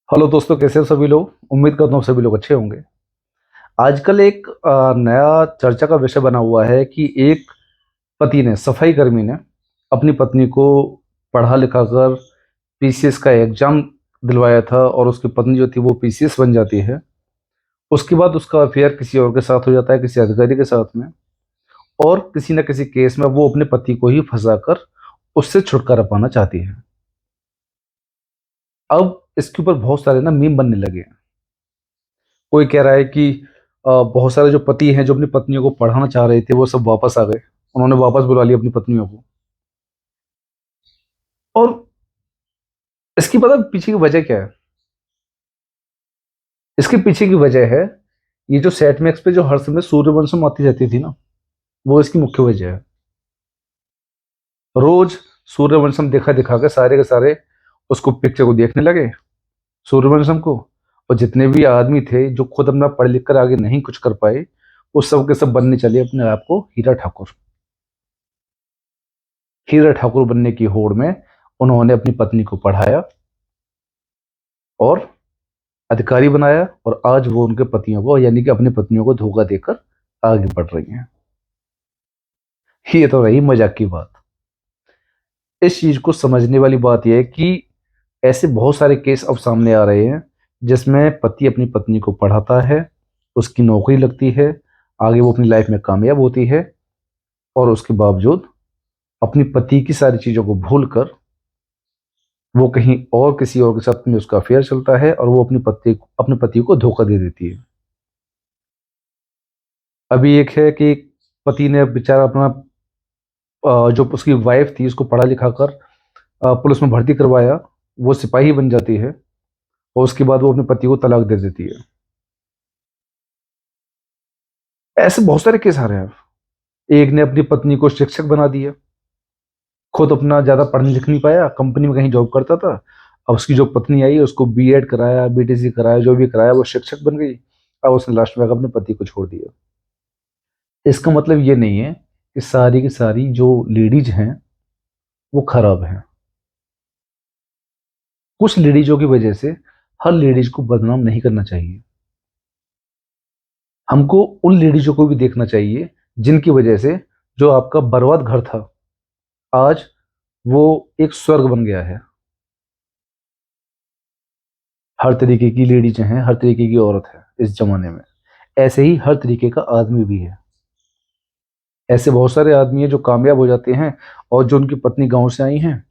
Hello दोस्तों, कैसे हो सभी लोग। उम्मीद करता हूँ सभी लोग अच्छे होंगे। आजकल एक नया चर्चा का विषय बना हुआ है कि एक पति ने, सफाई कर्मी ने, अपनी पत्नी को पढ़ा लिखा कर पीसीएस का एग्जाम दिलवाया था और उसकी पत्नी जो थी वो पीसीएस बन जाती है। उसके बाद उसका अफेयर किसी और के साथ हो जाता है, किसी अधिकारी के साथ में, और किसी न किसी केस में वो अपने पति को ही फंसाकर उससे छुटकारा पाना चाहती है। अब इसके ऊपर बहुत सारे ना मीम बनने लगे हैं। कोई कह रहा है कि बहुत सारे जो पति हैं जो अपनी पत्नियों को पढ़ाना चाह रहे थे वो सब वापस आ गए। उन्होंने वापस बुला लिया अपनी पत्नियों को। और इसकी पता है पीछे की वजह क्या है? इसके पीछे की वजह है, ये जो सेट मैक्स पे जो हर समय सूर्यवंशम आती रहती थी ना, वो इसकी मुख्य वजह है। रोज सूर्यवंशम दिखा दिखा के सारे उसको पिक्चर को देखने लगे, सूर्यवंशम को। और जितने भी आदमी थे जो खुद अपना पढ़ लिख कर आगे नहीं कुछ कर पाए, वो सब के सब बनने चले अपने आप को हीरा ठाकुर। हीरा ठाकुर बनने की होड़ में उन्होंने अपनी पत्नी को पढ़ाया और अधिकारी बनाया, और आज वो उनके पतियों को, यानी कि अपनी पत्नियों को धोखा देकर आगे बढ़ रही हैं। ये तो रही मजाक की बात। इस चीज को समझने वाली बात यह है कि ऐसे बहुत सारे केस अब सामने आ रहे हैं जिसमें पति अपनी पत्नी को पढ़ाता है, उसकी नौकरी लगती है, आगे वो अपनी लाइफ में कामयाब होती है, और उसके बावजूद अपनी पति की सारी चीजों को भूलकर वो कहीं और किसी और के साथ में उसका अफेयर चलता है और वो अपने पति को धोखा दे देती है। अभी एक है कि पति ने बेचारा अपना जो उसकी वाइफ थी उसको पढ़ा लिखा कर पुलिस में भर्ती करवाया, वो सिपाही बन जाती है, और उसके बाद वो अपने पति को तलाक दे देती है। ऐसे बहुत सारे केस आ रहे हैं। एक ने अपनी पत्नी को शिक्षक बना दिया, खुद अपना ज्यादा पढ़ लिख नहीं पाया, कंपनी में कहीं जॉब करता था। अब उसकी जो पत्नी आई उसको बीएड कराया, बीटीसी कराया, जो भी कराया, वो शिक्षक बन गई। अब उसने लास्ट में आकर अपने पति को छोड़ दिया। इसका मतलब ये नहीं है कि सारी की सारी जो लेडीज हैं वो खराब हैं। कुछ लेडीजों की वजह से हर लेडीज को बदनाम नहीं करना चाहिए। हमको उन लेडीजों को भी देखना चाहिए जिनकी वजह से जो आपका बर्बाद घर था, आज वो एक स्वर्ग बन गया है। हर तरीके की लेडीज हैं, हर तरीके की औरत है इस जमाने में। ऐसे ही हर तरीके का आदमी भी है। ऐसे बहुत सारे आदमी हैं जो कामयाब हो जाते हैं, और जो उनकी पत्नी गांव से आई हैं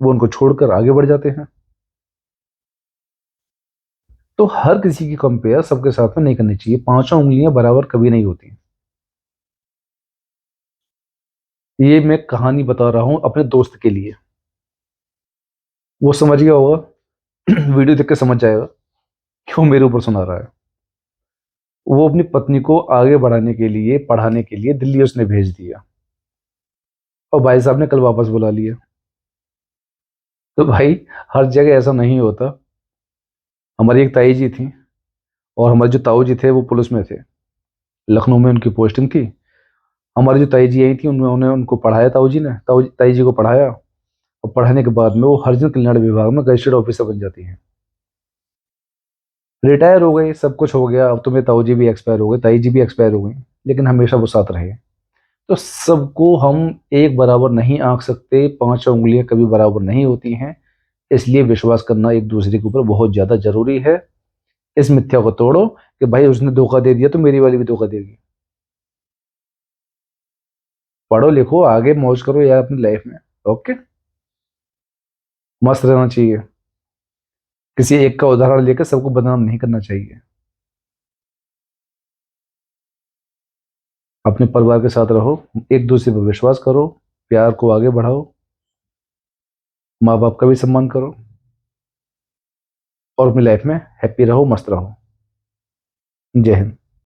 वो उनको छोड़कर आगे बढ़ जाते हैं। तो हर किसी की कंपेयर सबके साथ में नहीं करनी चाहिए। पांचों उंगलियां बराबर कभी नहीं होती। ये मैं कहानी बता रहा हूं अपने दोस्त के लिए। वो समझ गया होगा, वीडियो देख के समझ जाएगा क्यों मेरे ऊपर सुना रहा है। वो अपनी पत्नी को आगे बढ़ाने के लिए, पढ़ाने के लिए दिल्ली उसने भेज दिया, और भाई साहब ने कल वापस बुला लिया। तो भाई, हर जगह ऐसा नहीं होता। हमारी एक ताई जी थी, और हमारे जो ताऊ जी थे वो पुलिस में थे, लखनऊ में उनकी पोस्टिंग थी। हमारी जो ताई जी आई थी उन्होंने उनको पढ़ाया, ताऊ जी ने ताई जी को पढ़ाया, और पढ़ाने के बाद में वो हरिजन कल्याण विभाग में गजेटेड ऑफिसर बन जाती हैं। रिटायर हो गए, सब कुछ हो गया। अब तो मेरे ताऊ जी भी एक्सपायर हो गए, ताई जी भी एक्सपायर हो गई, लेकिन हमेशा वो साथ रहे। तो सबको हम एक बराबर नहीं आंक सकते, पांचों उंगलियां कभी बराबर नहीं होती हैं। इसलिए विश्वास करना एक दूसरे के ऊपर बहुत ज्यादा जरूरी है। इस मिथ्या को तोड़ो कि भाई उसने धोखा दे दिया तो मेरी वाली भी धोखा देगी। पढ़ो लिखो, आगे मौज करो यार अपनी लाइफ में। ओके, मस्त रहना चाहिए। किसी एक का उदाहरण लेकर सबको बदनाम नहीं करना चाहिए। अपने परिवार के साथ रहो, एक दूसरे पर विश्वास करो, प्यार को आगे बढ़ाओ, माँ बाप का भी सम्मान करो, और अपनी लाइफ में हैप्पी रहो, मस्त रहो। जय हिंद।